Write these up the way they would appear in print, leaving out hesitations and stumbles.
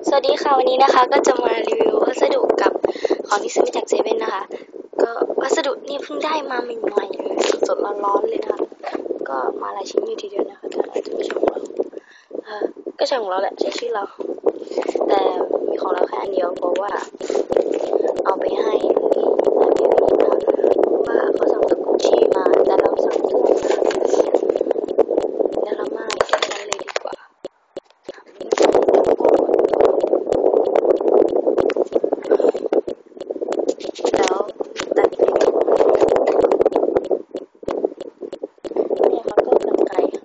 สวัสดีค่ะวันนี้นะคะก็จะมารีวิวพัสดุกับของที่ซื้อมาจากเซเว่นนะคะก็พัสดุนี่เพิ่งได้มาใหม่ๆเลยสดๆร้อนๆเลยนะคะก็มาหลายชิ้นอยู่ทีเดียวนะคะแต่อาจจะไม่ใช่ของเราก็ใช่ของเราแหละใช่ชื่อเราแต่มีของเราแค่อันเดียวเพราะว่าเอาไปให้ที่ร้านเบบีนะคะว่าเขาสั่งจากกุชชี่มาแต่เราสั่งเสื้อมาแล้วเรามาแกะกันเลยดีกว่าแล้วตัดเองเนี่ยค่ะก็กรรไกรไหน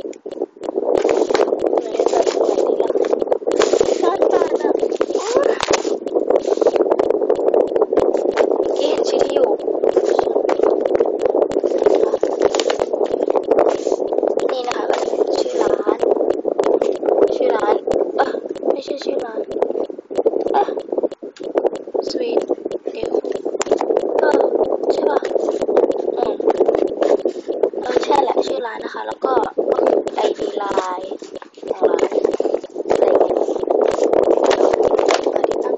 ตัดตรงไหนดีล่ะตัดอ่ะที่เห็นชื่อที่อยู่นี่นะคะก็จะเป็นชื่อร้านไม่ใช่ชื่อร้านเอ๊ะสวีทเดี๋ยวใช่ป่ะอืมใช่แหละชื่อร้านนะคะแล้วก็ไอดีไลน์ของร้านอะไรเงี้ยมาที่ตั้ง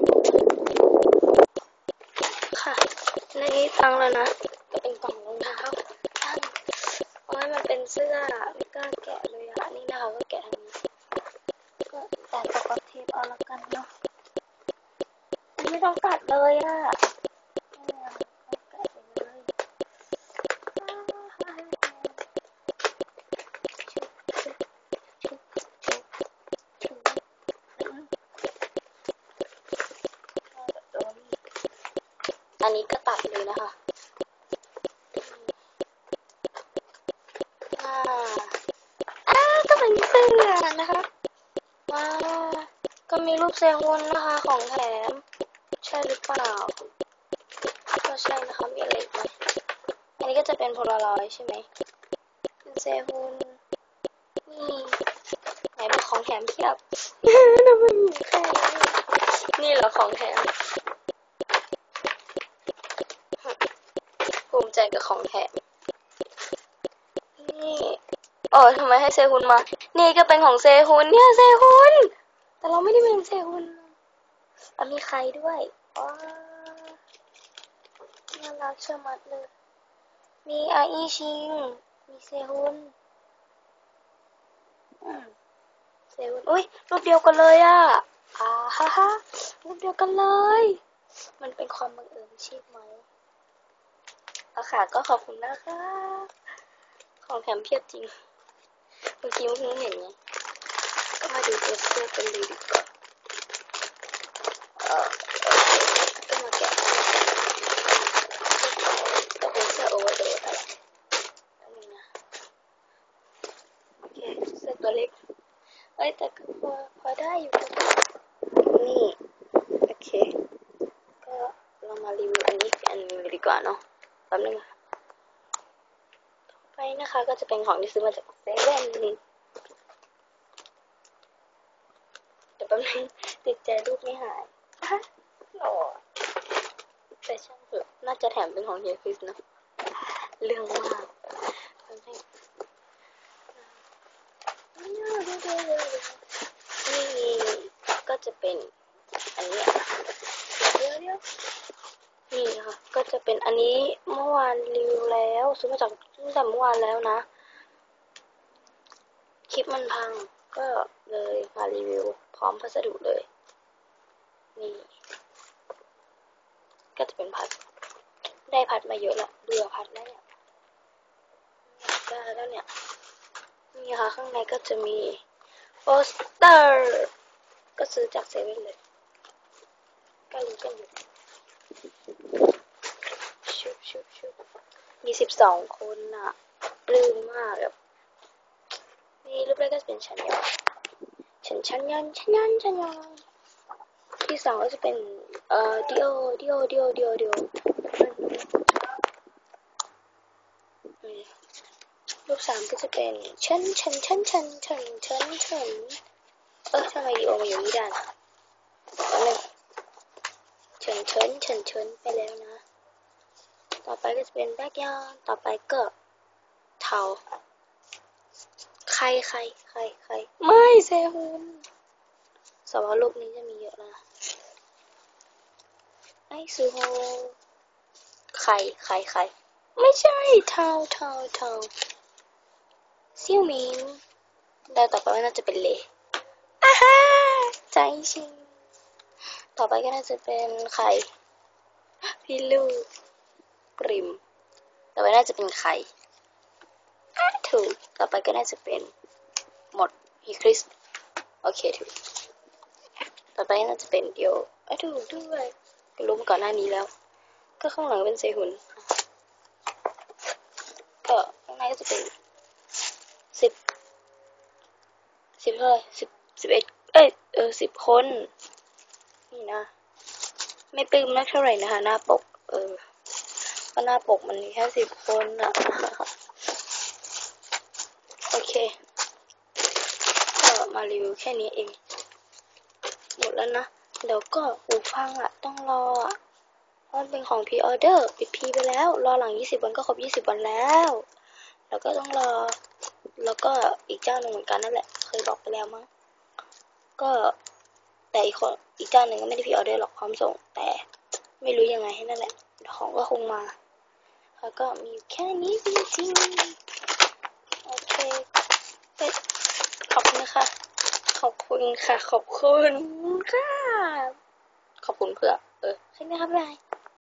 ค่ะในนี้ตั้งแล้วนะก็เป็นกล่องรองเท้าตั้งเพราะว่ามันเป็นเสื้อไม่กล้าแกะเลยอ่ะนี่นะคะก็แกะทางนี้ก็แต่สก๊อตเทปเอาละกันเนาะไม่ต้องตัดเลยอ่ะก็แกะไปเลยอันนี้ก็ตัดเลยนะคะอ่าก็เป็นเสื้อนะคะว้าก็มีรูปเซฮุนนะคะของแถมใช่หรือเปล่าก็ใช่นะคะมีอะไรอีกไหมอันนี้ก็จะเป็นโพลารอยด์ใช่ไหมเป็นเซฮุนนี่ไหนเป็นของแถมเพียบทำไมมีแค่นี่เหรอของแถมภูมิใจกับของแถมนี่ทำไมให้เซฮุนมานี่ก็เป็นของเซฮุนเนี่ยเซฮุนแต่เราไม่ได้เป็นเซฮุนมีใครด้วยว้าน่ารักเชื่อมัดเลยมีอาอีชิงมีเซฮุนเซฮุนอุ้ยรูปเดียวกันเลยอ่ะฮ่าฮ่ารูปเดียวกันเลยมันเป็นความบังเอิญใช่ไหมค่ะก็ขอบคุณนะคะของแถมเพียบจริงเมื่อกี้เพิ่งเห็นไงก็มาดูตัวเสื้อกันเลยดีกว่าก็มาแกะก็เป็นเสื้อโอเวอร์โดสอะไรแล้วนึงนะโอเคเสื้อตัวเล็กแต่ก็พอได้อยู่นี่โอเคก็เรามารีวิวอันนี้อันนึงดีกว่าเนาะแป๊บนึงไปนะคะก็จะเป็นของที่ซื้อมาจากเซเว่นเดี๋ยวแป๊บนึงติดใจรูปไม่หายหล่อแต่ช่างเถอะน่าจะแถมเป็นของเฮียคริสนะเรื่องมากนี่ก็จะเป็นอันนี้เดี๋ยวนี่ค่ะก็จะเป็นอันนี้เมื่อวานรีวิวแล้วซื้อมาจากตั้งแต่เมื่อวานแล้วนะคลิปมันพังก็เลยมารีวิวพร้อมพัสดุเลยนี่ก็จะเป็นพัดได้พัดมาเยอะแล้วเบื่อพัดแล้วเนี่ยได้แล้วเนี่ยนี่ค่ะข้างในก็จะมีโปสเตอร์ก็ซื้อจากเซเว่นเลยก็รู้กันอยู่ชุบมี12 คนน่ะปลื้มมากแบบนี่รูปแรกก็จะเป็นชั้นยอนที่สองก็จะเป็นดิโอรูปสามก็จะเป็นทำไมดิโอมาอยู่นี่ได้นะแล้วหนึ่งเฉินไปแล้วนะต่อไปก็จะเป็นแบ็กยอนต่อไปก็เทาใครไม่เซฮุน สำหรับรูปนี้จะมีเยอะนะไอซูโฮไข่ไม่ใช่เทาซิ่วหมิงแล้วต่อไปน่าจะเป็นเลอ่าฮะใจชิงต่อไปก็น่าจะเป็นไข่พี่ลูกปริมต่อไปน่าจะเป็นไข่ถูกต่อไปก็น่าจะเป็นหมดฮีคริสโอเคถูกต่อไปน่าจะเป็นเดียวถูกด้วยก็รู้มาก่อนหน้านี้แล้วก็ข้างหลังเป็นเซฮุนก็ข้างในก็จะเป็นสิบเท่าไหร่1110 คนนี่นะไม่ปลื้มนักเท่าไหร่นะคะหน้าปกก็หน้าปกมันมีแค่10 คนอะโอเคก็มารีวิวแค่นี้เองหมดแล้วนะเดี๋ยวก็หูฟังอะต้องรออะเพราะมันเป็นของพรีออเดอร์ปิดพรีไปแล้วรอหลัง20 วันก็ครบ20 วันแล้วแล้วก็ต้องรอแล้วก็อีกเจ้าหนึ่งเหมือนกันนั่นแหละเคยบอกไปแล้วมั้งก็แต่อีกเจ้าหนึ่งก็ไม่ได้พรีออเดอร์หรอกพร้อมส่งแต่ไม่รู้ยังไงให้นั่นแหละของก็คงมาแล้วก็มีแค่นี้จริงๆโอเคขอบคุณค่ะขอบคุณค่ะขอบคุณค่ะขอบคุณเพื่อใช่ไหมครับบาย